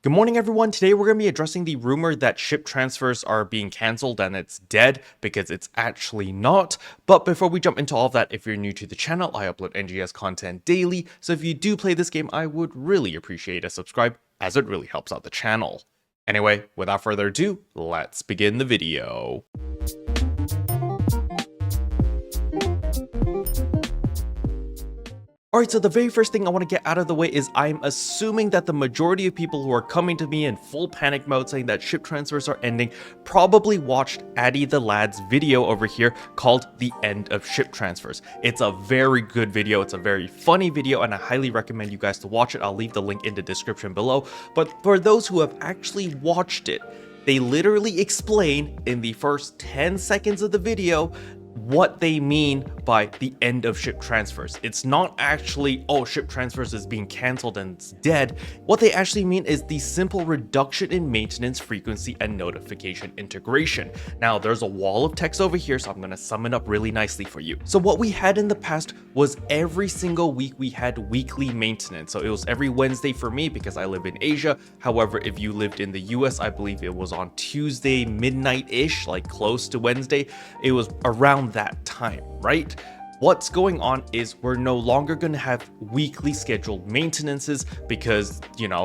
Good morning, everyone. Today we're going to be addressing the rumor that ship transfers are being cancelled and it's dead, because it's actually not. But before we jump into all of that, if you're new to the channel, I upload NGS content daily, so if you do play this game, I would really appreciate a subscribe, as it really helps out the channel. Anyway, without further ado, let's begin the video. Alright, so the very first thing I want to get out of the way is I'm assuming that the majority of people who are coming to me in full panic mode saying that ship transfers are ending probably watched Addy the Lad's video over here called The End of Ship Transfers. It's a very good video, it's a very funny video, and I highly recommend you guys to watch it. I'll leave the link in the description below. But for those who have actually watched it, they literally explain in the first 10 seconds of the video what they mean by the end of ship transfers. It's not actually, oh, ship transfers is being cancelled and it's dead. What they actually mean is the simple reduction in maintenance frequency and notification integration. Now, there's a wall of text over here, so I'm going to sum it up really nicely for you. So what we had in the past was every single week we had weekly maintenance. So it was every Wednesday for me because I live in Asia. However, if you lived in the US, I believe it was on Tuesday midnight-ish, like close to Wednesday. It was around that time, right? What's going on is we're no longer going to have weekly scheduled maintenances because,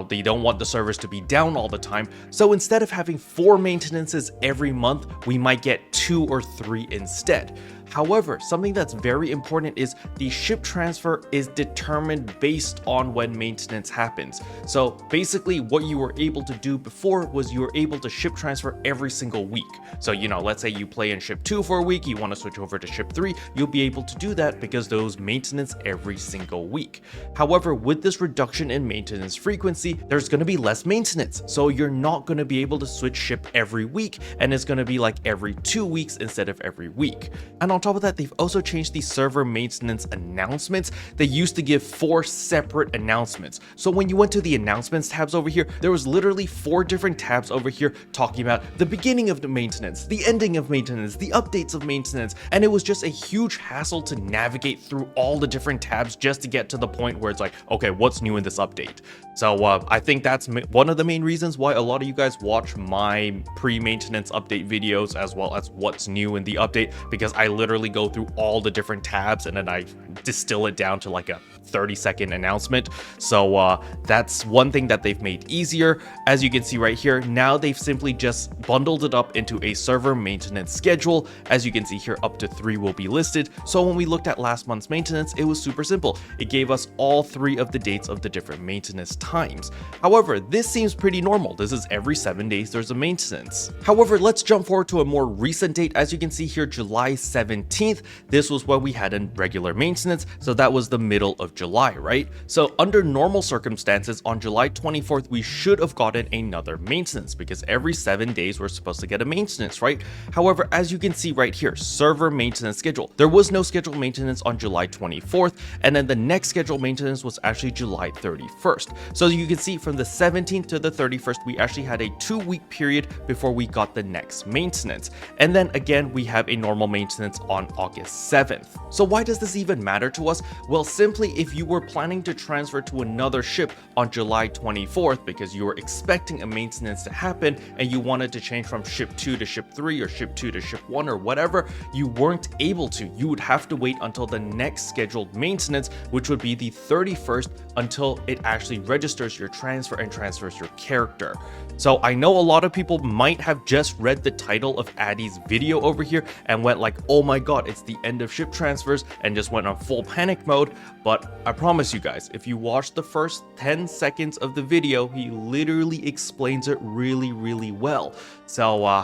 they don't want the servers to be down all the time. So instead of having 4 maintenances every month, we might get 2 or 3 instead. However, something that's very important is the ship transfer is determined based on when maintenance happens. So basically what you were able to do before was you were able to ship transfer every single week. So, let's say you play in ship 2 for a week, you want to switch over to ship 3, you'll be able to do that because those maintenance every single week. However, with this reduction in maintenance frequency, there's going to be less maintenance. So you're not going to be able to switch ship every week, and it's going to be like every 2 weeks instead of every week. And on top of that, they've also changed the server maintenance announcements. They used to give 4 separate announcements. So when you went to the announcements tabs over here, there was literally 4 different tabs over here talking about the beginning of the maintenance, the ending of maintenance, the updates of maintenance, and it was just a huge hassle to navigate through all the different tabs just to get to the point where it's like, okay, what's new in this update? So I think that's one of the main reasons why a lot of you guys watch my pre-maintenance update videos as well as what's new in the update, because I literally go through all the different tabs and then I distill it down to like a 30-second announcement. So that's one thing that they've made easier. As you can see right here, now they've simply just bundled it up into a server maintenance schedule. As you can see here, up to 3 will be listed. So when we looked at last month's maintenance, it was super simple. It gave us all 3 of the dates of the different maintenance times. However, this seems pretty normal. This is every 7 days there's a maintenance. However, let's jump forward to a more recent date. As you can see here, July 17th, this was what we had in regular maintenance. So that was the middle of July, right? So under normal circumstances, on July 24th, we should have gotten another maintenance because every 7 days we're supposed to get a maintenance, right? However, as you can see right here, server maintenance schedule, there was no scheduled maintenance on July 24th, and then the next scheduled maintenance was actually July 31st. So you can see from the 17th to the 31st, we actually had a 2-week period before we got the next maintenance. And then again, we have a normal maintenance on August 7th. So why does this even matter to us? Well, simply if you were planning to transfer to another ship on July 24th because you were expecting a maintenance to happen and you wanted to change from ship 2 to ship 3 or ship 2 to ship 1 or whatever, you weren't able to. You would have to wait until the next scheduled maintenance, which would be the 31st, until it actually registers your transfer and transfers your character. So I know a lot of people might have just read the title of Addy's video over here and went like, oh my god, it's the end of ship transfers, and just went on full panic mode. But I promise you guys, if you watch the first 10 seconds of the video, he literally explains it really well. So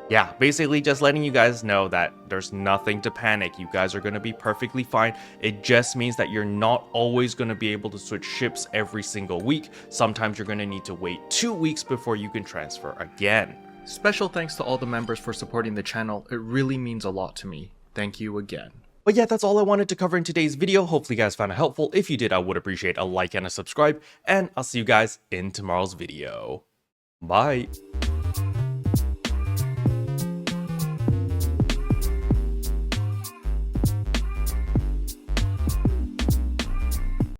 yeah, basically just letting you guys know that there's nothing to panic. You guys are going to be perfectly fine. It just means that you're not always going to be able to switch ships every single week. Sometimes you're going to need to wait 2 weeks before you can transfer again. Special thanks to all the members for supporting the channel. It really means a lot to me. Thank you again. But yeah, that's all I wanted to cover in today's video. Hopefully you guys found it helpful. If you did, I would appreciate a like and a subscribe. And I'll see you guys in tomorrow's video. Bye.